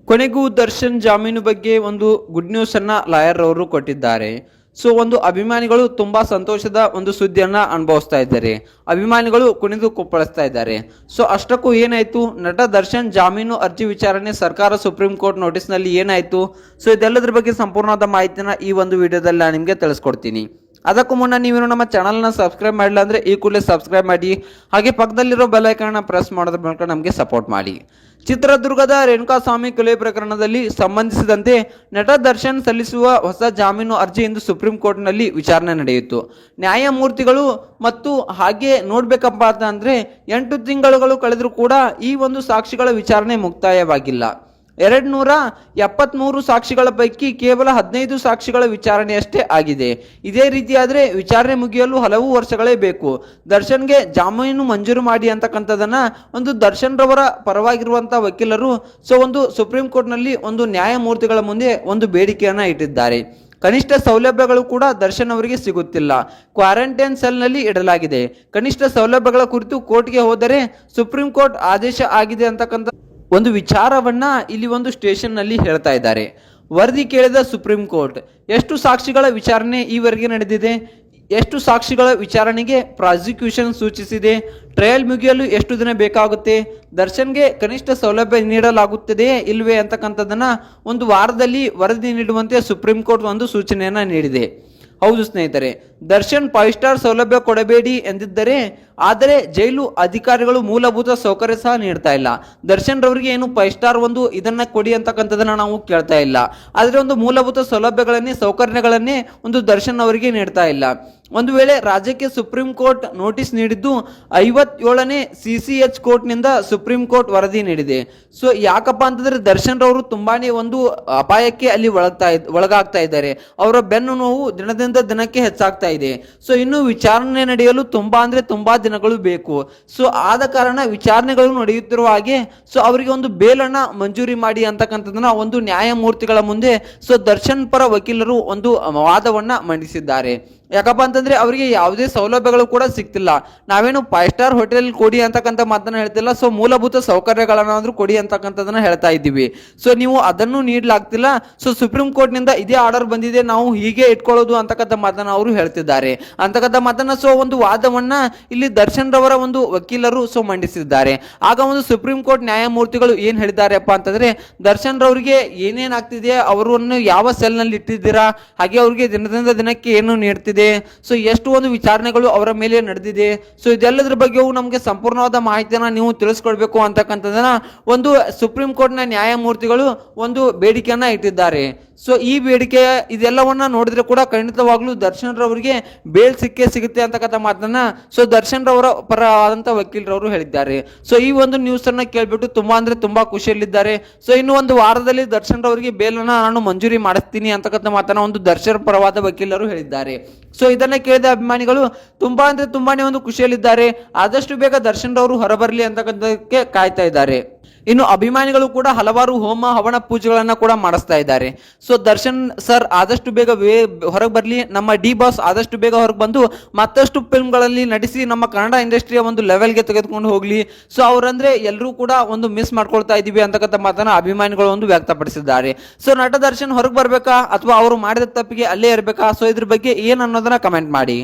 ಕೊನೆಗೂ ದರ್ಶನ್ ಜಾಮೀನು ಬಗ್ಗೆ ಒಂದು ಗುಡ್ ನ್ಯೂಸ್ ಅನ್ನ ಲಾಯರ್ ಅವರು ಕೊಟ್ಟಿದ್ದಾರೆ. ಸೊ ಒಂದು ಅಭಿಮಾನಿಗಳು ತುಂಬಾ ಸಂತೋಷದ ಒಂದು ಸುದ್ದಿಯನ್ನ ಅನುಭವಿಸ್ತಾ ಇದ್ದಾರೆ. ಅಭಿಮಾನಿಗಳು ಕುಣಿದು ಕುಪ್ಪಳಿಸ್ತಾ ಇದ್ದಾರೆ. ಸೊ ಅಷ್ಟಕ್ಕೂ ಏನಾಯ್ತು, ನಟ ದರ್ಶನ್ ಜಾಮೀನು ಅರ್ಜಿ ವಿಚಾರಣೆ ಸರ್ಕಾರ ಸುಪ್ರೀಂ ಕೋರ್ಟ್ ನೋಟಿಸ್ ನಲ್ಲಿ ಏನಾಯ್ತು, ಸೊ ಇದೆಲ್ಲದ್ರ ಬಗ್ಗೆ ಸಂಪೂರ್ಣವಾದ ಮಾಹಿತಿನ ಈ ಒಂದು ವಿಡಿಯೋದಲ್ಲಿ ನಾನು ನಿಮಗೆ ತಿಳಿಸ್ಕೊಡ್ತೀನಿ. ಅದಕ್ಕೂ ಮುನ್ನ ನೀವೇನು ನಮ್ಮ ಚಾನಲ್ನ ಸಬ್ಸ್ಕ್ರೈಬ್ ಮಾಡಿಲ್ಲ ಅಂದರೆ ಈ ಕೂಡಲೇ ಸಬ್ಸ್ಕ್ರೈಬ್ ಮಾಡಿ, ಹಾಗೆ ಪಕ್ಕದಲ್ಲಿರೋ ಬೆಲ್ ಐಕಾನ್ನ ಪ್ರೆಸ್ ಮಾಡೋದ್ರ ಮೂಲಕ ನಮಗೆ ಸಪೋರ್ಟ್ ಮಾಡಿ. ಚಿತ್ರದುರ್ಗದ ರೇಣುಕಾಸ್ವಾಮಿ ಕೊಲೆ ಪ್ರಕರಣದಲ್ಲಿ ಸಂಬಂಧಿಸಿದಂತೆ ನಟ ದರ್ಶನ್ ಸಲ್ಲಿಸುವ ಹೊಸ ಜಾಮೀನು ಅರ್ಜಿ ಇಂದು ಸುಪ್ರೀಂ ಕೋರ್ಟ್ನಲ್ಲಿ ವಿಚಾರಣೆ ನಡೆಯಿತು. ನ್ಯಾಯಮೂರ್ತಿಗಳು ಮತ್ತು ಹಾಗೆ ನೋಡ್ಬೇಕಪ್ಪ ಅಂತಂದ್ರೆ 8 ತಿಂಗಳುಗಳು ಕಳೆದರೂ ಕೂಡ ಈ ಒಂದು ಸಾಕ್ಷಿಗಳ ವಿಚಾರಣೆ ಮುಕ್ತಾಯವಾಗಿಲ್ಲ. 273 ಸಾಕ್ಷಿಗಳ ಪೈಕಿ ಕೇವಲ 15 ಸಾಕ್ಷಿಗಳ ವಿಚಾರಣೆಯಷ್ಟೇ ಆಗಿದೆ. ಇದೇ ರೀತಿಯಾದರೆ ವಿಚಾರಣೆ ಮುಗಿಯಲು ಹಲವು ವರ್ಷಗಳೇ ಬೇಕು. ದರ್ಶನ್ಗೆ ಜಾಮೀನು ಮಂಜೂರು ಮಾಡಿ ಅಂತಕ್ಕಂಥದನ್ನ ಒಂದು ದರ್ಶನ್ ರವರ ಪರವಾಗಿರುವಂಥ ವಕೀಲರು ಒಂದು ಸುಪ್ರೀಂ ಕೋರ್ಟ್ನಲ್ಲಿ ಒಂದು ನ್ಯಾಯಮೂರ್ತಿಗಳ ಮುಂದೆ ಒಂದು ಬೇಡಿಕೆಯನ್ನ ಇಟ್ಟಿದ್ದಾರೆ. ಕನಿಷ್ಠ ಸೌಲಭ್ಯಗಳು ಕೂಡ ದರ್ಶನ್ ಅವರಿಗೆ ಸಿಗುತ್ತಿಲ್ಲ. ಕ್ವಾರಂಟೈನ್ ಸೆಲ್ನಲ್ಲಿ ಇಡಲಾಗಿದೆ. ಕನಿಷ್ಠ ಸೌಲಭ್ಯಗಳ ಕುರಿತು ಕೋರ್ಟ್ಗೆ ಹೋದರೆ ಸುಪ್ರೀಂ ಕೋರ್ಟ್ ಆದೇಶ ಆಗಿದೆ ಅಂತಕ್ಕಂಥ ಒಂದು ವಿಚಾರವನ್ನ ಇಲ್ಲಿ ಒಂದು ಸ್ಟೇಷನ್ ನಲ್ಲಿ ಹೇಳ್ತಾ ಇದ್ದಾರೆ. ವರದಿ ಕೇಳಿದ ಸುಪ್ರೀಂ ಕೋರ್ಟ್, ಎಷ್ಟು ಸಾಕ್ಷಿಗಳ ವಿಚಾರಣೆ ಈವರೆಗೆ ನಡೆದಿದೆ, ಎಷ್ಟು ಸಾಕ್ಷಿಗಳ ವಿಚಾರಣೆಗೆ ಪ್ರಾಸಿಕ್ಯೂಷನ್ ಸೂಚಿಸಿದೆ, ಟ್ರಯಲ್ ಮುಗಿಯಲು ಎಷ್ಟು ದಿನ ಬೇಕಾಗುತ್ತೆ, ದರ್ಶನ್ಗೆ ಕನಿಷ್ಠ ಸೌಲಭ್ಯ ನೀಡಲಾಗುತ್ತದೆಯೇ ಇಲ್ವೇ ಅಂತಕ್ಕಂಥದ್ದನ್ನ ಒಂದು ವಾರದಲ್ಲಿ ವರದಿ ನೀಡುವಂತೆ ಸುಪ್ರೀಂ ಕೋರ್ಟ್ ಒಂದು ಸೂಚನೆಯನ್ನ ನೀಡಿದೆ. ಹೌದು ಸ್ನೇಹಿತರೆ, ದರ್ಶನ್ 5 ಸ್ಟಾರ್ ಸೌಲಭ್ಯ ಕೊಡಬೇಡಿ ಎಂದಿದ್ದರೆ, ಆದರೆ ಜೈಲು ಅಧಿಕಾರಿಗಳು ಮೂಲಭೂತ ಸೌಕರ್ಯ ಸಹ ನೀಡ್ತಾ ಇಲ್ಲ. ದರ್ಶನ್ ರವರಿಗೆ ಏನು 5 ಸ್ಟಾರ್ ಒಂದು ಇದನ್ನ ಕೊಡಿ ಅಂತಕ್ಕಂಥದನ್ನ ನಾವು ಕೇಳ್ತಾ ಇಲ್ಲ, ಆದರೆ ಒಂದು ಮೂಲಭೂತ ಸೌಲಭ್ಯಗಳನ್ನೇ ಸೌಕರ್ಯಗಳನ್ನೇ ಒಂದು ದರ್ಶನ್ ಅವರಿಗೆ ನೀಡ್ತಾ ಇಲ್ಲ. ಒಂದು ವೇಳೆ ರಾಜ್ಯಕ್ಕೆ ಸುಪ್ರೀಂ ಕೋರ್ಟ್ ನೋಟಿಸ್ ನೀಡಿದ್ದು 57ನೇ CCH ಕೋರ್ಟ್ನಿಂದ ಸುಪ್ರೀಂ ಕೋರ್ಟ್ ವರದಿ ನೀಡಿದೆ. ಸೊ ಯಾಕಪ್ಪ ಅಂತಂದ್ರೆ ದರ್ಶನ್ ರವರು ತುಂಬಾನೇ ಒಂದು ಅಪಾಯಕ್ಕೆ ಅಲ್ಲಿ ಒಳಗಾಗ್ತಾ ಇದ್ದಾರೆ. ಅವರ ಬೆನ್ನು ನೋವು ದಿನದಿಂದ ದಿನಕ್ಕೆ ಹೆಚ್ಚಾಗ್ತಾ ಇದೆ. ಸೊ ಇನ್ನು ವಿಚಾರಣೆ ನಡೆಯಲು ತುಂಬಾ ದಿನಗಳು ಬೇಕು. ಸೊ ಆದ ಕಾರಣ ವಿಚಾರಣೆಗಳು ನಡೆಯುತ್ತಿರುವ ಹಾಗೆ ಅವರಿಗೆ ಒಂದು ಬೇಲನ್ನ ಮಂಜೂರಿ ಮಾಡಿ ಅಂತಕ್ಕಂಥದನ್ನ ಒಂದು ನ್ಯಾಯಮೂರ್ತಿಗಳ ಮುಂದೆ ದರ್ಶನ್ ಪರ ವಕೀಲರು ಒಂದು ವಾದವನ್ನ ಮಂಡಿಸಿದ್ದಾರೆ. ಯಾಕಪ್ಪ ಅಂತಂದ್ರೆ ಅವರಿಗೆ ಯಾವುದೇ ಸೌಲಭ್ಯಗಳು ಕೂಡ ಸಿಗ್ತಿಲ್ಲ. ನಾವೇನು 5 ಸ್ಟಾರ್ ಹೋಟೆಲ್ ಕೊಡಿ ಅಂತಕ್ಕಂಥ ಮಾತನ್ನ ಹೇಳ್ತಿಲ್ಲ, ಮೂಲಭೂತ ಸೌಕರ್ಯಗಳನ್ನಾದ್ರೂ ಕೊಡಿ ಅಂತಕ್ಕಂಥದನ್ನ ಹೇಳ್ತಾ ಇದ್ದೀವಿ. ನೀವು ಅದನ್ನು ನೀಡಲಾಗ್ತಿಲ್ಲ. ಸುಪ್ರೀಂ ಕೋರ್ಟ್ ನಿಂದ ಇದೇ ಆರ್ಡರ್ ಬಂದಿದೆ, ನಾವು ಹೀಗೆ ಇಟ್ಕೊಳ್ಳೋದು ಅಂತಕ್ಕಂಥ ಮಾತನ್ನ ಅವರು ಹೇಳ್ತಿದ್ದಾರೆ. ಅಂತಕ್ಕಂಥ ಮಾತನ್ನ ಒಂದು ವಾದವನ್ನ ಇಲ್ಲಿ ದರ್ಶನ್ ರವರ ಒಂದು ವಕೀಲರು ಮಂಡಿಸಿದ್ದಾರೆ. ಆಗ ಒಂದು ಸುಪ್ರೀಂ ಕೋರ್ಟ್ ನ್ಯಾಯಮೂರ್ತಿಗಳು ಏನ್ ಹೇಳಿದಾರೆಪ್ಪ ಅಂತಂದ್ರೆ, ದರ್ಶನ್ ರವರಿಗೆ ಏನೇನಾಗ್ತಿದೆ, ಅವರನ್ನು ಯಾವ ಸೆಲ್ ನಲ್ಲಿ ಇಟ್ಟಿದ್ದೀರಾ, ಹಾಗೆ ಅವರಿಗೆ ದಿನದಿಂದ ದಿನಕ್ಕೆ ಏನು ನೀಡ್ತಿದೆ, ಎಷ್ಟು ಒಂದು ವಿಚಾರಣೆಗಳು ಅವರ ಮೇಲೆ ನಡೆದಿದೆ, ಇದೆಲ್ಲದರ ಬಗ್ಗೆಯೂ ನಮಗೆ ಸಂಪೂರ್ಣವಾದ ಮಾಹಿತಿಯನ್ನ ನೀವು ತಿಳಿಸ್ಕೊಡ್ಬೇಕು ಅಂತಕ್ಕಂಥದನ್ನ ಒಂದು ಸುಪ್ರೀಂ ಕೋರ್ಟ್ನ ನ್ಯಾಯಮೂರ್ತಿಗಳು ಒಂದು ಬೇಡಿಕೆಯನ್ನ ಇಟ್ಟಿದ್ದಾರೆ. ಈ ಬೇಡಿಕೆ ಇದೆಲ್ಲವನ್ನ ನೋಡಿದ್ರೆ ಕೂಡ ಖಂಡಿತವಾಗ್ಲೂ ದರ್ಶನ್ ರವರಿಗೆ ಬೇಲ್ ಸಿಗುತ್ತೆ ಅಂತಕ್ಕಂಥ ಮಾತನ್ನ ದರ್ಶನ್ ರವರ ಪರವಾದಂತ ವಕೀಲರವರು ಹೇಳಿದ್ದಾರೆ. ಈ ಒಂದು ನ್ಯೂಸ್ ಅನ್ನ ಕೇಳ್ಬಿಟ್ಟು ತುಂಬಾ ಖುಷಿಯಲ್ಲಿದ್ದಾರೆ. ಇನ್ನು ಒಂದು ವಾರದಲ್ಲಿ ದರ್ಶನ್ ರವರಿಗೆ ಬೇಲನ್ನ ನಾನು ಮಂಜೂರಿ ಮಾಡಿಸ್ತೀನಿ ಅಂತಕ್ಕಂಥ ಮಾತನ್ನ ಒಂದು ದರ್ಶನ್ ಪರವಾದ ವಕೀಲರು ಹೇಳಿದ್ದಾರೆ. ಇದನ್ನ ಕೇಳಿದ ಅಭಿಮಾನಿಗಳು ತುಂಬಾನೇ ಒಂದು ಖುಷಿಯಲ್ಲಿದ್ದಾರೆ. ಆದಷ್ಟು ಬೇಗ ದರ್ಶನ್ ರವರು ಹೊರಬರಲಿ ಅಂತಕ್ಕಂಥದಕ್ಕೆ ಕಾಯ್ತಾ ಇದ್ದಾರೆ. ಇನ್ನು ಅಭಿಮಾನಿಗಳು ಕೂಡ ಹಲವಾರು ಹೋಮ ಹವನ ಪೂಜೆಗಳನ್ನ ಕೂಡ ಮಾಡಿಸ್ತಾ ಇದ್ದಾರೆ. ದರ್ಶನ್ ಸರ್ ಆದಷ್ಟು ಬೇಗ ಹೊರಗೆ ಬರಲಿ, ನಮ್ಮ ಡಿ ಬಾಸ್ ಆದಷ್ಟು ಬೇಗ ಹೊರಗೆ ಬಂದು ಮತ್ತಷ್ಟು ಫಿಲ್ಮ್ಗಳಲ್ಲಿ ನಟಿಸಿ ನಮ್ಮ ಕನ್ನಡ ಇಂಡಸ್ಟ್ರಿಯ ಒಂದು ಲೆವೆಲ್ಗೆ ತೆಗೆದುಕೊಂಡು ಹೋಗ್ಲಿ. ಅವರಂದ್ರೆ ಎಲ್ಲರೂ ಕೂಡ ಒಂದು ಮಿಸ್ ಮಾಡ್ಕೊಳ್ತಾ ಇದೀವಿ ಅಂತಕ್ಕಂಥ ಮಾತನ್ನ ಅಭಿಮಾನಿಗಳು ಒಂದು ವ್ಯಕ್ತಪಡಿಸಿದ್ದಾರೆ. ನಟ ದರ್ಶನ್ ಹೊರಗೆ ಬರ್ಬೇಕಾ ಅಥವಾ ಅವರು ಮಾಡಿದ ತಪ್ಪಿಗೆ ಅಲ್ಲೇ ಇರಬೇಕಾ, ಇದ್ರ ಬಗ್ಗೆ ಏನ್ ಅನ್ನೋದನ್ನ ಕಮೆಂಟ್ ಮಾಡಿ.